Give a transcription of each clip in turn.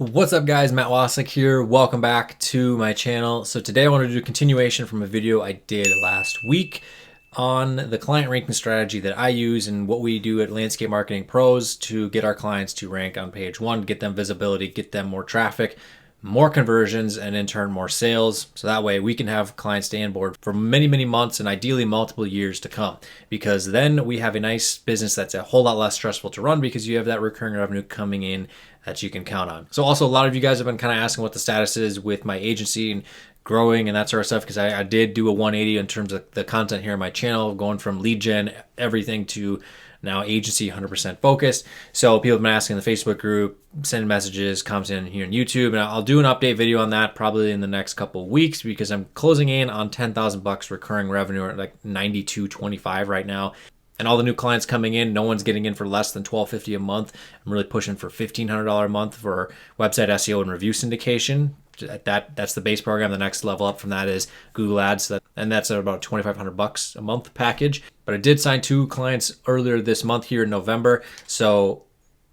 What's up guys, Matt Wacek here. Welcome back to my channel. So today I wanted to do a continuation from a video I did last week on the client ranking strategy that I use and what we do at Landscape Marketing Pros to get our clients to rank on page one, get them visibility, get them more traffic, more conversions, and in turn more sales. So that way we can have clients stay on board for many, many months and ideally multiple years to come, because then we have a nice business that's a whole lot less stressful to run because you have that recurring revenue coming in that you can count on. So also a lot of you guys have been kind of asking what the status is with my agency and growing and that sort of stuff, because I did do a 180 in terms of the content here on my channel, going from lead gen, everything to now agency 100% focused. So people have been asking in the Facebook group, sending messages, commenting here on YouTube, and I'll do an update video on that probably in the next couple of weeks because I'm closing in on 10,000 bucks recurring revenue, or like 92.25 right now. And all the new clients coming in, no one's getting in for less than $12.50 a month. I'm really pushing for $1,500 a month for website SEO and review syndication. That's the base program. The next level up from that is Google Ads, and that's about $2,500 a month package. But I did sign 2 clients earlier this month here in November.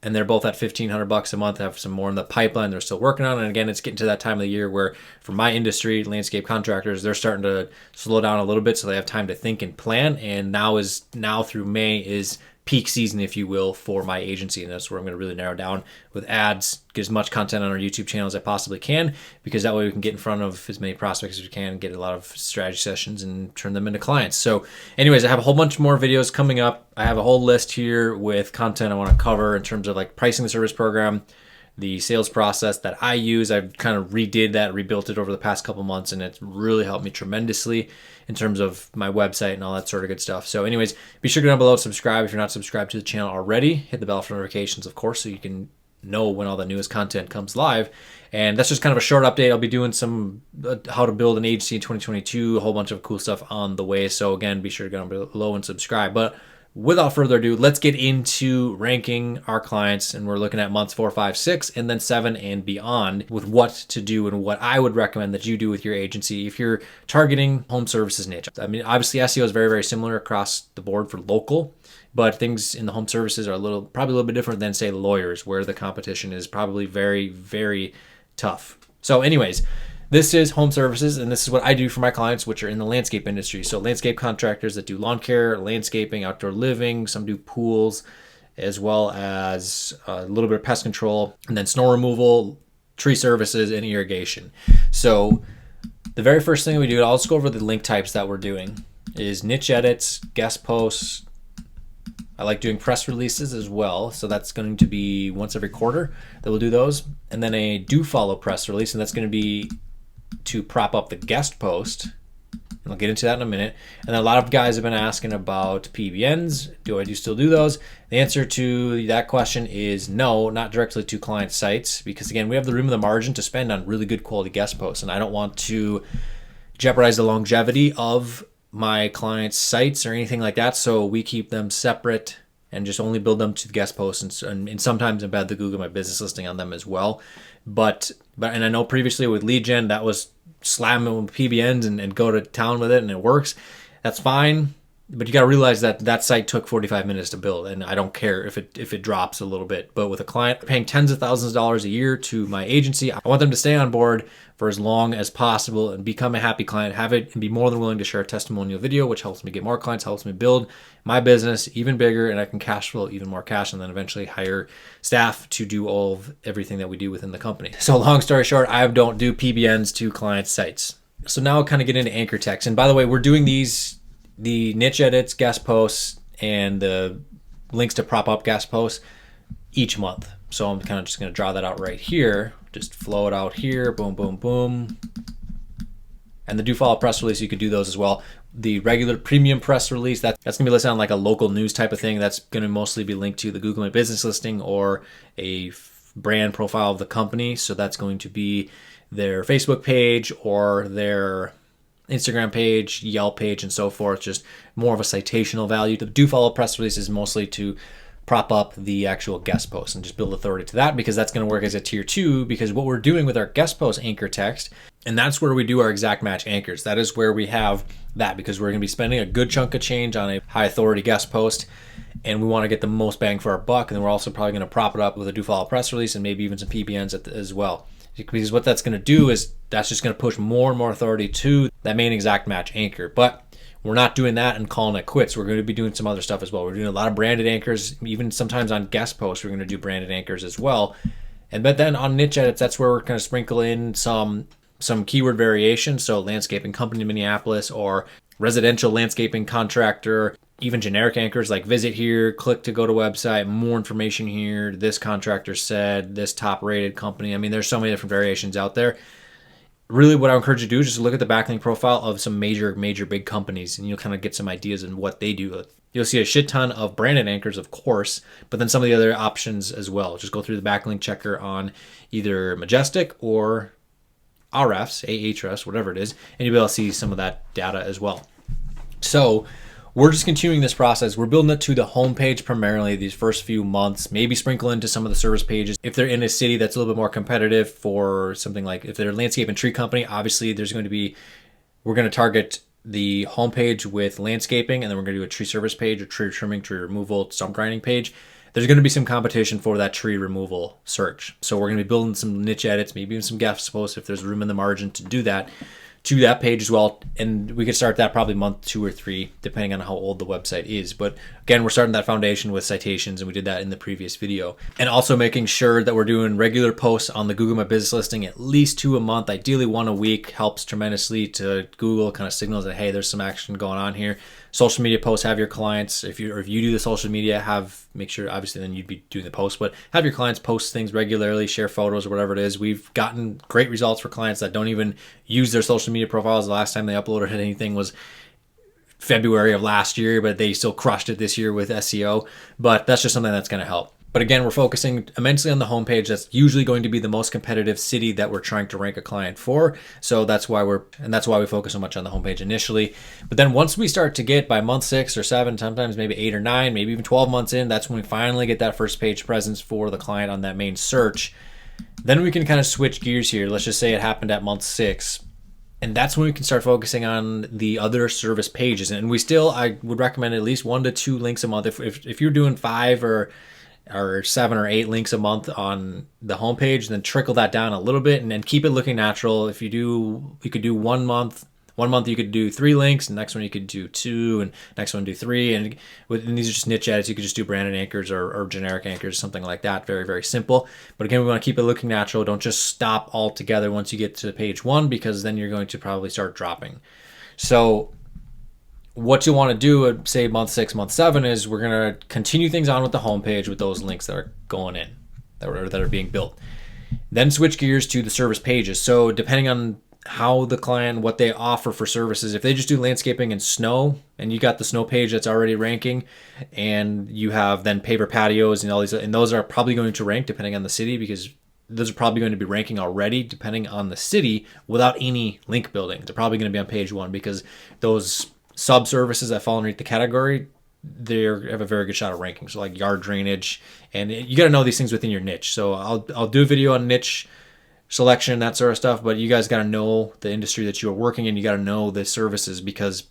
And they're both at $1,500 a month. I have some more in the pipeline they're still working on. And again, it's getting to that time of the year where for my industry, landscape contractors, they're starting to slow down a little bit so they have time to think and plan. And now through May is peak season, if you will, for my agency. And that's where I'm going to really narrow down with ads, get as much content on our YouTube channel as I possibly can, because that way we can get in front of as many prospects as we can, get a lot of strategy sessions and turn them into clients. So anyways, I have a whole bunch more videos coming up. I have a whole list here with content I want to cover in terms of like pricing the service program, the sales process that I use. I've kind of redid that, rebuilt it over the past couple months, and it's really helped me tremendously in terms of my website and all that sort of good stuff. So anyways, be sure to go down below, subscribe if you're not subscribed to the channel already. Hit the bell for notifications, of course, so you can know when all the newest content comes live. And that's just kind of a short update. I'll be doing some how to build an agency in 2022, a whole bunch of cool stuff on the way. So again, be sure to go down below and subscribe. But without further ado, let's get into ranking our clients, and we're looking at months 4, 5, 6, and then 7 and beyond with what to do and what I would recommend that you do with your agency if you're targeting home services niche. I mean, obviously SEO is very, very similar across the board for local, but things in the home services are probably a little bit different than, say, lawyers, where the competition is probably very, very tough. So anyways, this is home services, and this is what I do for my clients, which are in the landscape industry. So landscape contractors that do lawn care, landscaping, outdoor living, some do pools, as well as a little bit of pest control, and then snow removal, tree services, and irrigation. So the very first thing we do, I'll just go over the link types that we're doing, is niche edits, guest posts. I like doing press releases as well, so that's going to be once every quarter that we'll do those. And then a do follow press release, and that's going to be to prop up the guest post, and I'll get into that in a minute. And then a lot of guys have been asking about PBNs. Do I still do those? The answer to that question is no, not directly to client sites, because again, we have the room and the margin to spend on really good quality guest posts, and I don't want to jeopardize the longevity of my clients' sites or anything like that. So we keep them separate and just only build them to the guest posts, and sometimes embed the Google My Business listing on them as well. But and I know previously with lead gen, that was slam it with PBNs and go to town with it, and it works. That's fine. But you got to realize that that site took 45 minutes to build, and I don't care if it drops a little bit. But with a client paying tens of thousands of dollars a year to my agency, I want them to stay on board for as long as possible and become a happy client, have it, and be more than willing to share a testimonial video, which helps me get more clients, helps me build my business even bigger, and I can cash flow even more cash, and then eventually hire staff to do everything that we do within the company. So long story short, I don't do PBNs to client sites. So now I'll kind of get into anchor text. And by the way, we're doing the niche edits, guest posts, and the links to prop up guest posts each month. So I'm kind of just going to draw that out right here. Just flow it out here. Boom, boom, boom. And the do follow press release, you could do those as well. The regular premium press release, that's going to be listed on like a local news type of thing. That's going to mostly be linked to the Google My Business listing or a brand profile of the company. So that's going to be their Facebook page or their Instagram page, Yelp page, and so forth. Just more of a citational value. The do follow press release is mostly to prop up the actual guest post and just build authority to that, because that's going to work as a tier 2, because what we're doing with our guest post anchor text, and that's where we do our exact match anchors. That is where we have that, because we're going to be spending a good chunk of change on a high authority guest post. and we want to get the most bang for our buck. And then we're also probably going to prop it up with a do follow press release and maybe even some PBNs as well. Because what that's going to do is that's just going to push more and more authority to that main exact match anchor. But we're not doing that and calling it quits. We're going to be doing some other stuff as well. We're doing a lot of branded anchors, even sometimes on guest posts, we're going to do branded anchors as well. But then on niche edits, that's where we're going to sprinkle in some keyword variation. So landscaping company in Minneapolis, or residential landscaping contractor, even generic anchors like visit here, click to go to website, more information here, this contractor said, this top rated company. I mean, there's so many different variations out there. Really what I encourage you to do is just look at the backlink profile of some major big companies, and you'll kind of get some ideas on what they do. You'll see a shit ton of branded anchors, of course, but then some of the other options as well. Just go through the backlink checker on either Majestic or Ahrefs, whatever it is, and you'll be able to see some of that data as well. So we're just continuing this process. We're building it to the homepage primarily these first few months, maybe sprinkle into some of the service pages. If they're in a city that's a little bit more competitive for something like, if they're a landscape and tree company, obviously we're going to target the homepage with landscaping, and then we're going to do a tree service page, a tree trimming, tree removal, stump grinding page. There's going to be some competition for that tree removal search. So we're going to be building some niche edits, maybe even some guest posts if there's room in the margin to do that, to that page as well. And we could start that probably month 2 or 3, depending on how old the website is. But again, we're starting that foundation with citations, and we did that in the previous video. And also making sure that we're doing regular posts on the Google My Business listing, at least 2 a month, ideally 1 a week, helps tremendously to Google, kind of signals that, hey, there's some action going on here. Social media posts, have your clients, if you do the social media, make sure, obviously then you'd be doing the post, but have your clients post things regularly, share photos or whatever it is. We've gotten great results for clients that don't even use their social media profiles. The last time they uploaded anything was February of last year, but they still crushed it this year with SEO. But that's just something that's going to help. But again, we're focusing immensely on the homepage. That's usually going to be the most competitive city that we're trying to rank a client for. So that's why we focus so much on the homepage initially. But then once we start to get by month 6 or 7, sometimes maybe 8 or 9, maybe even 12 months in, that's when we finally get that first page presence for the client on that main search. Then we can kind of switch gears here. Let's just say it happened at month 6. And that's when we can start focusing on the other service pages. And I would recommend at least 1 to 2 links a month. If you're doing 5 or 7 or 8 links a month on the homepage, then trickle that down a little bit and then keep it looking natural. If you could do 1 month you could do 3 links, and next one you could do 2, and next one do 3. And these are just niche edits. You could just do branded anchors or generic anchors, something like that. Very, very simple. But again, we want to keep it looking natural. Don't just stop altogether once you get to page 1, because then you're going to probably start dropping. So what you want to do at, say, month 6, month 7, is we're going to continue things on with the homepage with those links that are going in, that are being built. Then switch gears to the service pages. So depending on how the client, what they offer for services, if they just do landscaping and snow, and you got the snow page that's already ranking, and you have then paver patios and all these, and those are probably going to rank depending on the city, because those are probably going to be ranking already depending on the city without any link building. They're probably going to be on page 1, because those sub services that fall underneath the category, they have a very good shot of ranking. So like yard drainage, and you got to know these things within your niche. So I'll do a video on niche selection, that sort of stuff, but you guys got to know the industry that you are working in. You got to know the services, because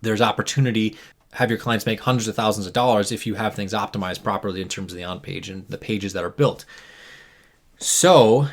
there's opportunity. Have your clients make hundreds of thousands of dollars if you have things optimized properly in terms of the on page and the pages that are built. So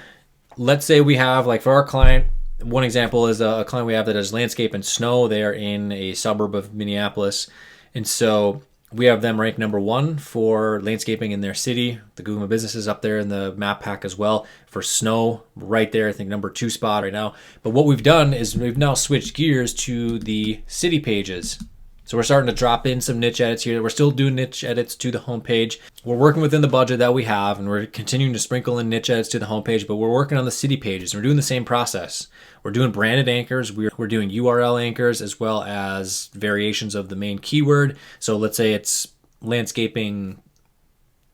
let's say we have, like for our client, one example is a client we have that does landscape and snow. They are in a suburb of Minneapolis, and so we have them ranked number 1 for landscaping in their city. The Google My Business is up there in the map pack as well. For snow, right there, I think number 2 spot right now. But what we've done is we've now switched gears to the city pages. So we're starting to drop in some niche edits here. We're still doing niche edits to the homepage. We're working within the budget that we have, and we're continuing to sprinkle in niche edits to the homepage, but we're working on the city pages. We're doing the same process. We're doing branded anchors. We're doing URL anchors, as well as variations of the main keyword. So let's say it's landscaping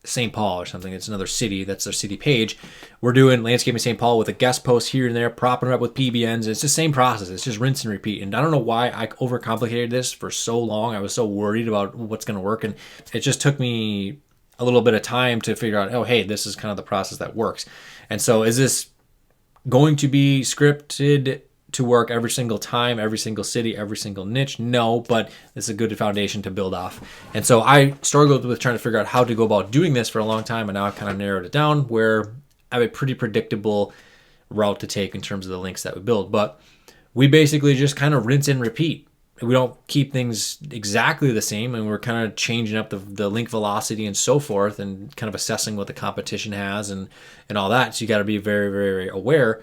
St. Paul or something. It's another city. That's their city page. We're doing landscaping St. Paul with a guest post here and there, propping it up with PBNs. It's the same process. It's just rinse and repeat. And I don't know why I overcomplicated this for so long. I was so worried about what's going to work. And it just took me a little bit of time to figure out, oh, hey, this is kind of the process that works. And so is this going to be scripted to work every single time, every single city, every single niche? No, but it's a good foundation to build off. And so I struggled with trying to figure out how to go about doing this for a long time, and now I've kind of narrowed it down where I have a pretty predictable route to take in terms of the links that we build. But we basically just kind of rinse and repeat. We don't keep things exactly the same, and we're kind of changing up the link velocity and so forth, and kind of assessing what the competition has and all that. So you got to be very, very, very aware.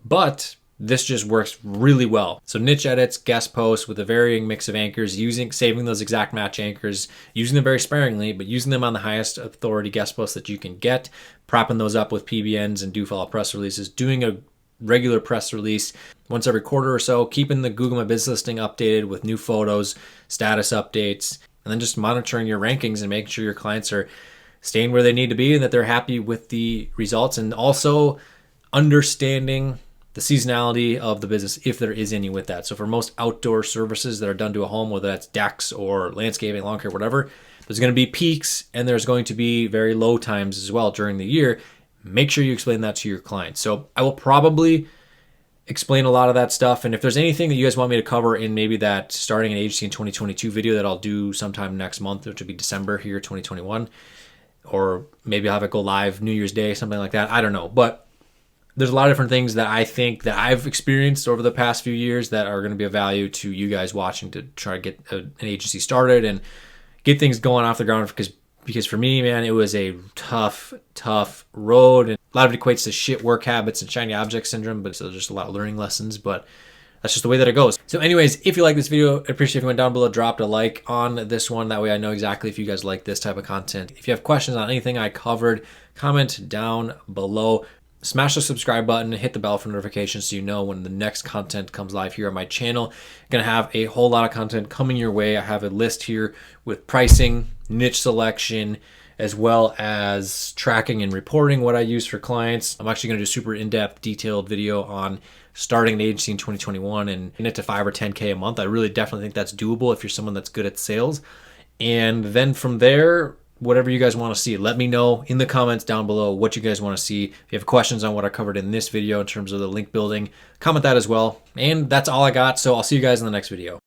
But this just works really well. So niche edits, guest posts with a varying mix of anchors, saving those exact match anchors, using them very sparingly, but using them on the highest authority guest posts that you can get, propping those up with PBNs and do follow press releases, doing a regular press release once every quarter or so, keeping the Google My Business listing updated with new photos, status updates, and then just monitoring your rankings and making sure your clients are staying where they need to be and that they're happy with the results, and also understanding the seasonality of the business, if there is any with that. So for most outdoor services that are done to a home, whether that's decks or landscaping, lawn care, whatever, there's going to be peaks and there's going to be very low times as well during the year. Make sure you explain that to your clients. So I will probably explain a lot of that stuff. And if there's anything that you guys want me to cover in maybe that starting an agency in 2022 video that I'll do sometime next month, which will be December here, 2021, or maybe I'll have it go live New Year's Day, something like that. I don't know. But there's a lot of different things that I think that I've experienced over the past few years that are going to be of value to you guys watching to try to get an agency started and get things going off the ground. Because for me, man, it was a tough road. And a lot of it equates to shit work habits and shiny object syndrome, but so there's just a lot of learning lessons. But that's just the way that it goes. So anyways, if you like this video, I'd appreciate if you went down below, dropped a like on this one. That way I know exactly if you guys like this type of content. If you have questions on anything I covered, comment down below. Smash the subscribe button, hit the bell for notifications so you know when the next content comes live here on my channel. I'm going to have a whole lot of content coming your way. I have a list here with pricing, niche selection, as well as tracking and reporting what I use for clients. I'm actually going to do a super in-depth, detailed video on starting an agency in 2021 and getting it to 5 or 10K a month. I really definitely think that's doable if you're someone that's good at sales. And then from there, whatever you guys want to see, let me know in the comments down below what you guys want to see. If you have questions on what I covered in this video in terms of the link building, comment that as well. And that's all I got. So I'll see you guys in the next video.